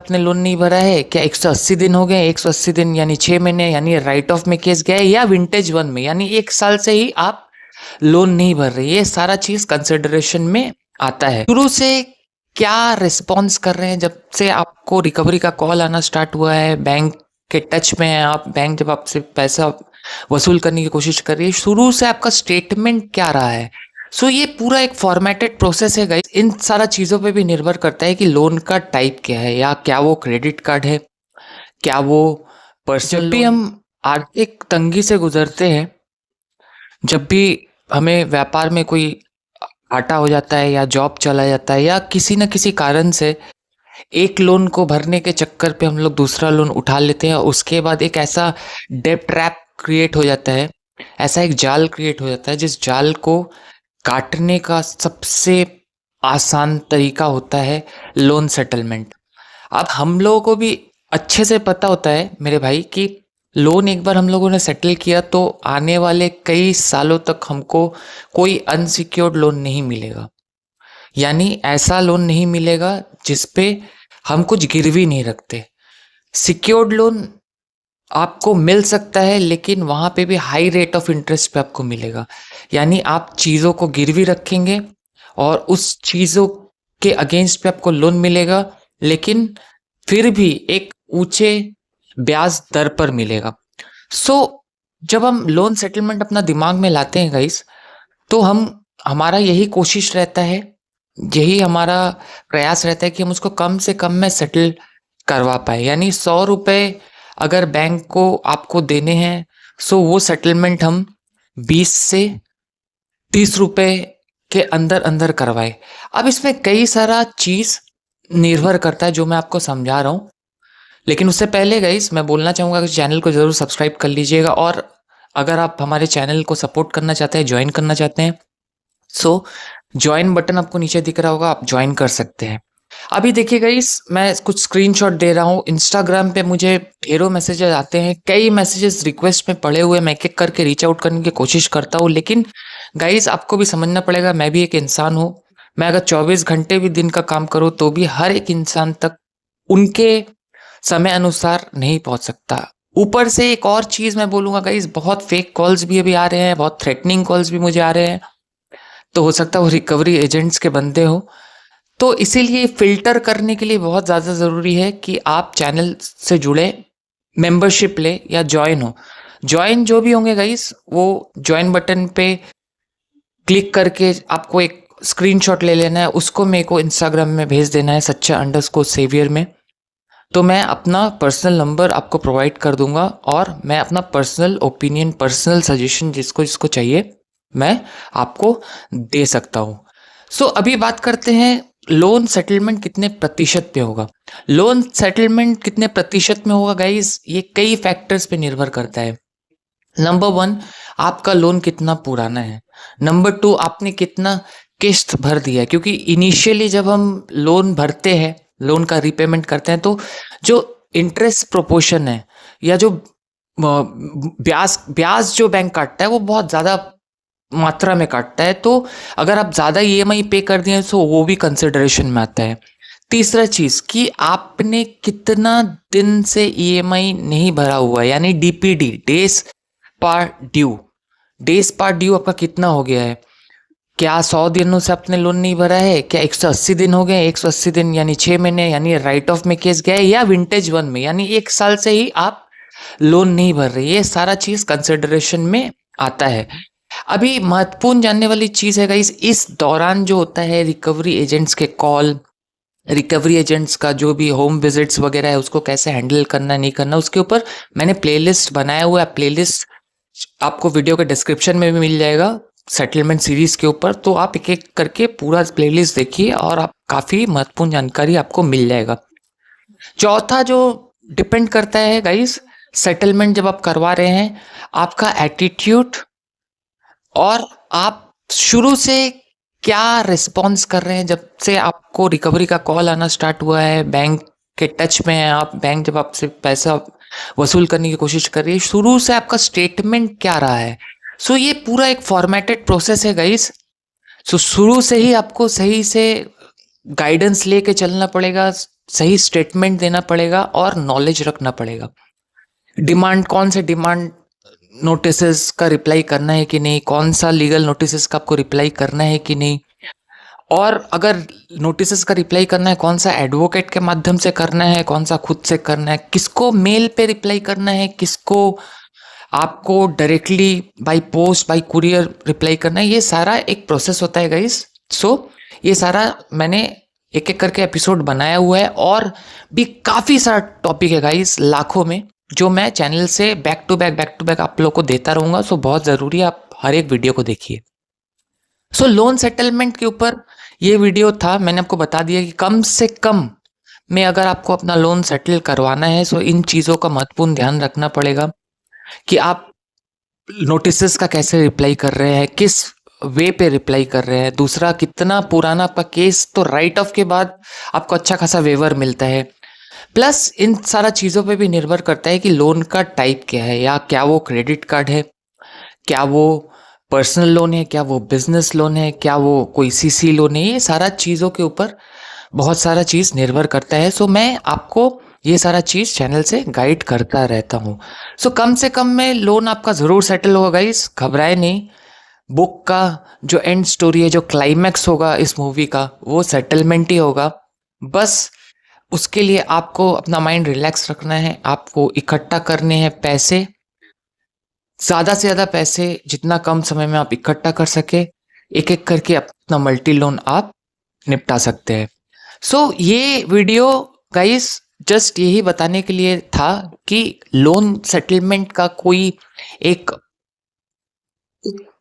आपने लोन नहीं भरा है क्या? 180 दिन हो गए, 180 दिन यानी 6 महीने, यानी राइट ऑफ में केस गया है, या विंटेज वन में यानी 1 साल से ही आप लोन नहीं भर रहे। ये सारा चीज कंसिडरेशन में आता है। शुरू से क्या रिस्पॉन्स कर रहे हैं जब से आपको रिकवरी का कॉल आना स्टार्ट हुआ है, बैंक के टच में है आप, बैंक जब आपसे पैसा वसूल करने की कोशिश कर रही है, शुरू से आपका स्टेटमेंट क्या रहा है? सो ये पूरा एक फॉर्मेटेड प्रोसेस है गाइस। इन सारा चीज़ों पे भी निर्भर करता है कि लोन का टाइप क्या है, या क्या वो क्रेडिट कार्ड है, क्या वो पर्सनल। जब भी हम आर्थिक तंगी से गुजरते हैं, जब भी हमें व्यापार में कोई घाटा हो जाता है, या जॉब चला जाता है, या किसी न किसी कारण से एक लोन को भरने के चक्कर पे हम लोग दूसरा लोन उठा लेते हैं, और उसके बाद एक ऐसा डेब्ट ट्रैप क्रिएट हो जाता है, ऐसा एक जाल क्रिएट हो जाता है जिस जाल को काटने का सबसे आसान तरीका होता है लोन सेटलमेंट। अब हम लोगों को भी अच्छे से पता होता है मेरे भाई कि लोन एक बार हम लोगों ने सेटल किया तो आने वाले कई सालों तक हमको कोई अनसिक्योर्ड लोन नहीं मिलेगा। यानी ऐसा लोन नहीं मिलेगा जिस पे हम कुछ गिरवी नहीं रखते। सिक्योर्ड लोन आपको मिल सकता है, लेकिन वहाँ पे भी हाई रेट ऑफ इंटरेस्ट पे आपको मिलेगा। यानी आप चीज़ों को गिरवी रखेंगे और उस चीज़ों के अगेंस्ट पे आपको लोन मिलेगा, लेकिन फिर भी एक ऊंचे ब्याज दर पर मिलेगा। सो जब हम लोन सेटलमेंट अपना दिमाग में लाते हैं गाइस, तो हमारा यही कोशिश रहता है, यही हमारा प्रयास रहता है कि हम उसको कम से कम में सेटल करवा पाए। यानी 100 रुपये अगर बैंक को आपको देने हैं, सो वो सेटलमेंट हम 20 से 30 रुपये के अंदर अंदर करवाए। अब इसमें कई सारा चीज़ निर्भर करता है जो मैं आपको समझा रहा हूँ, लेकिन उससे पहले गाइस मैं बोलना चाहूँगा कि चैनल को ज़रूर सब्सक्राइब कर लीजिएगा, और अगर आप हमारे चैनल को सपोर्ट करना चाहते हैं, ज्वाइन करना चाहते हैं, सो ज्वाइन बटन आपको नीचे दिख रहा होगा, आप ज्वाइन कर सकते हैं। अभी देखिए गाइस, मैं कुछ स्क्रीनशॉट दे रहा हूँ। इंस्टाग्राम पे मुझे ढेरों मैसेजेस आते हैं, कई मैसेजेस रिक्वेस्ट में पड़े हुए, मैं एक एक करके रीच आउट करने की कोशिश करता हूँ। लेकिन गाइस आपको भी समझना पड़ेगा, मैं भी एक इंसान हूँ। मैं अगर 24 घंटे भी दिन का काम करूँ तो भी हर एक इंसान तक उनके समय अनुसार नहीं पहुँच सकता। ऊपर से एक और चीज़ मैं बोलूँगा गाइस, बहुत फेक कॉल्स भी अभी आ रहे हैं, बहुत थ्रेटनिंग कॉल्स भी मुझे आ रहे हैं। तो हो सकता है वो रिकवरी एजेंट्स के बंदे हो। तो इसीलिए फ़िल्टर करने के लिए बहुत ज़्यादा ज़रूरी है कि आप चैनल से जुड़े, मेंबरशिप ले या जॉइन हो। जॉइन जो भी होंगे गाइस, वो जॉइन बटन पे क्लिक करके आपको एक स्क्रीनशॉट ले लेना है, उसको मेरे को इंस्टाग्राम में भेज देना है सच्चा_सेवियर में। तो मैं अपना पर्सनल नंबर आपको प्रोवाइड कर दूंगा, और मैं अपना पर्सनल ओपिनियन, पर्सनल सजेशन जिसको जिसको चाहिए मैं आपको दे सकता हूँ। सो अभी बात करते हैं लोन सेटलमेंट कितने प्रतिशत पे होगा। लोन सेटलमेंट कितने प्रतिशत में होगा गाइस, ये कई फैक्टर्स पे निर्भर करता है। नंबर 1, आपका लोन कितना पुराना है। नंबर 2, आपने कितना किस्त भर दिया है, क्योंकि इनिशियली जब हम लोन भरते हैं, लोन का रीपेमेंट करते हैं, तो जो इंटरेस्ट प्रोपोर्शन है, या जो ब्याज ब्याज जो बैंक काटता है वो बहुत ज़्यादा मात्रा में काटता है। तो अगर आप ज़्यादा ईएमआई पे कर दिए तो वो भी कंसिडरेशन में आता है। तीसरा चीज़ कि आपने कितना दिन से ईएमआई नहीं भरा हुआ है, यानी डीपीडी, डेज पार ड्यू। डेज पार ड्यू आपका कितना हो गया है? क्या 100 दिनों से आपने लोन नहीं भरा है क्या? 180 दिन हो गए, 180 दिन यानी 6 महीने, यानी राइट ऑफ में केस गया है, या विंटेज वन में यानी 1 साल से ही आप लोन नहीं भर रहे। ये सारा चीज़ कंसिडरेशन में आता है। अभी महत्वपूर्ण जानने वाली चीज़ है गाइस, इस दौरान जो होता है रिकवरी एजेंट्स के कॉल, रिकवरी एजेंट्स का जो भी होम विजिट्स वगैरह है, उसको कैसे हैंडल करना नहीं करना, उसके ऊपर मैंने प्लेलिस्ट बनाया हुआ है। प्लेलिस्ट आपको वीडियो के डिस्क्रिप्शन में भी मिल जाएगा सेटलमेंट सीरीज़ के ऊपर। तो आप एक एक करके पूरा प्लेलिस्ट देखिए और आप काफ़ी महत्वपूर्ण जानकारी आपको मिल जाएगा। चौथा जो डिपेंड करता है गाइस, सेटलमेंट जब आप करवा रहे हैं, आपका एटीट्यूड, और आप शुरू से क्या रिस्पॉन्स कर रहे हैं जब से आपको रिकवरी का कॉल आना स्टार्ट हुआ है, बैंक के टच में है आप, बैंक जब आपसे पैसा वसूल करने की कोशिश कर रही है, शुरू से आपका स्टेटमेंट क्या रहा है। सो ये पूरा एक फॉर्मेटेड प्रोसेस है गाइस। सो शुरू से ही आपको सही से गाइडेंस लेके चलना पड़ेगा, सही स्टेटमेंट देना पड़ेगा और नॉलेज रखना पड़ेगा। डिमांड कौन से डिमांड नोटिसेस का रिप्लाई करना है कि नहीं, कौन सा लीगल नोटिसेस का आपको रिप्लाई करना है कि नहीं, और अगर नोटिसेस का रिप्लाई करना है कौन सा एडवोकेट के माध्यम से करना है, कौन सा खुद से करना है, किसको मेल पे रिप्लाई करना है, किसको आपको directly by post bye courier reply करना है, ये सारा एक प्रोसेस होता है गाइस। सो ये सारा मैंने एक एक करके एपिसोड बनाया हुआ है, और भी काफ़ी सारा टॉपिक है गाइस, लाखों में, जो मैं चैनल से बैक टू बैक आप लोग को देता रहूँगा। सो बहुत ज़रूरी है आप हर एक वीडियो को देखिए। सो लोन सेटलमेंट के ऊपर ये वीडियो था। मैंने आपको बता दिया कि कम से कम में अगर आपको अपना लोन सेटल करवाना है, सो इन चीज़ों का महत्वपूर्ण ध्यान रखना पड़ेगा कि आप नोटिसेस का कैसे रिप्लाई कर रहे हैं, किस वे पे रिप्लाई कर रहे हैं, दूसरा कितना पुराना आपका केस, तो राइट ऑफ के बाद आपको अच्छा खासा वेवर मिलता है। प्लस इन सारा चीज़ों पे भी निर्भर करता है कि लोन का टाइप क्या है, या क्या वो क्रेडिट कार्ड है, क्या वो पर्सनल लोन है, क्या वो बिजनेस लोन है, क्या वो कोई सीसी लोन है। ये सारा चीज़ों के ऊपर बहुत सारा चीज़ निर्भर करता है। सो मैं आपको ये सारा चीज़ चैनल से गाइड करता रहता हूँ। सो कम से कम में लोन आपका ज़रूर सेटल होगा गाइस, घबराए नहीं। बुक का जो एंड स्टोरी है, जो क्लाइमैक्स होगा इस मूवी का, वो सेटलमेंट ही होगा। बस उसके लिए आपको अपना माइंड रिलैक्स रखना है, आपको इकट्ठा करने हैं पैसे, ज़्यादा से ज़्यादा पैसे, जितना कम समय में आप इकट्ठा कर सके, एक एक करके अपना मल्टी लोन आप निपटा सकते हैं। सो ये वीडियो गाइस जस्ट यही बताने के लिए था कि लोन सेटलमेंट का एक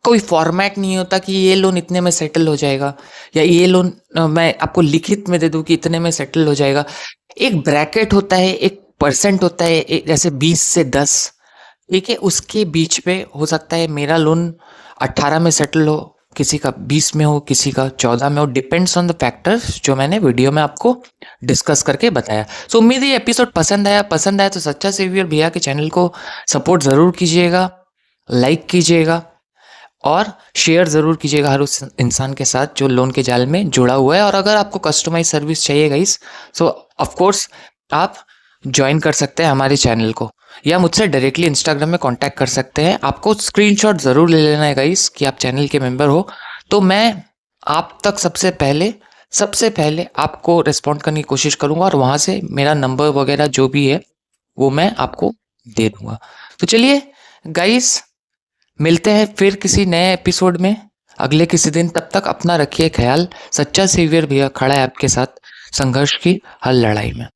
कोई फॉर्मेट नहीं होता कि ये लोन इतने में सेटल हो जाएगा, या ये लोन मैं आपको लिखित में दे दूं कि इतने में सेटल हो जाएगा। एक ब्रैकेट होता है, एक परसेंट होता है, जैसे 20 से 10, ठीक है, उसके बीच पे हो सकता है मेरा लोन 18 में सेटल हो, किसी का 20 में हो, किसी का 14 में हो, डिपेंड्स ऑन द फैक्टर्स जो मैंने वीडियो में आपको डिस्कस करके बताया। सो उम्मीद है ये एपिसोड पसंद आया तो सच्चा सेवियर भैया के चैनल को सपोर्ट ज़रूर कीजिएगा, लाइक कीजिएगा और शेयर ज़रूर कीजिएगा हर उस इंसान के साथ जो लोन के जाल में जुड़ा हुआ है। और अगर आपको कस्टमाइज सर्विस चाहिए गाइस, सो ऑफकोर्स आप ज्वाइन कर सकते हैं हमारे चैनल को, या मुझसे डायरेक्टली इंस्टाग्राम में कांटेक्ट कर सकते हैं। आपको स्क्रीनशॉट ज़रूर ले लेना है गाइस कि आप चैनल के मेंबर हो, तो मैं आप तक सबसे पहले आपको रिस्पॉन्ड करने की कोशिश करूँगा, और वहाँ से मेरा नंबर वगैरह जो भी है वो मैं आपको दे दूँगा। तो चलिए गाइस, मिलते हैं फिर किसी नए एपिसोड में अगले किसी दिन। तब तक अपना रखिए ख्याल। सच्चा सेवियर भैया खड़ा है आपके साथ संघर्ष की हर लड़ाई में।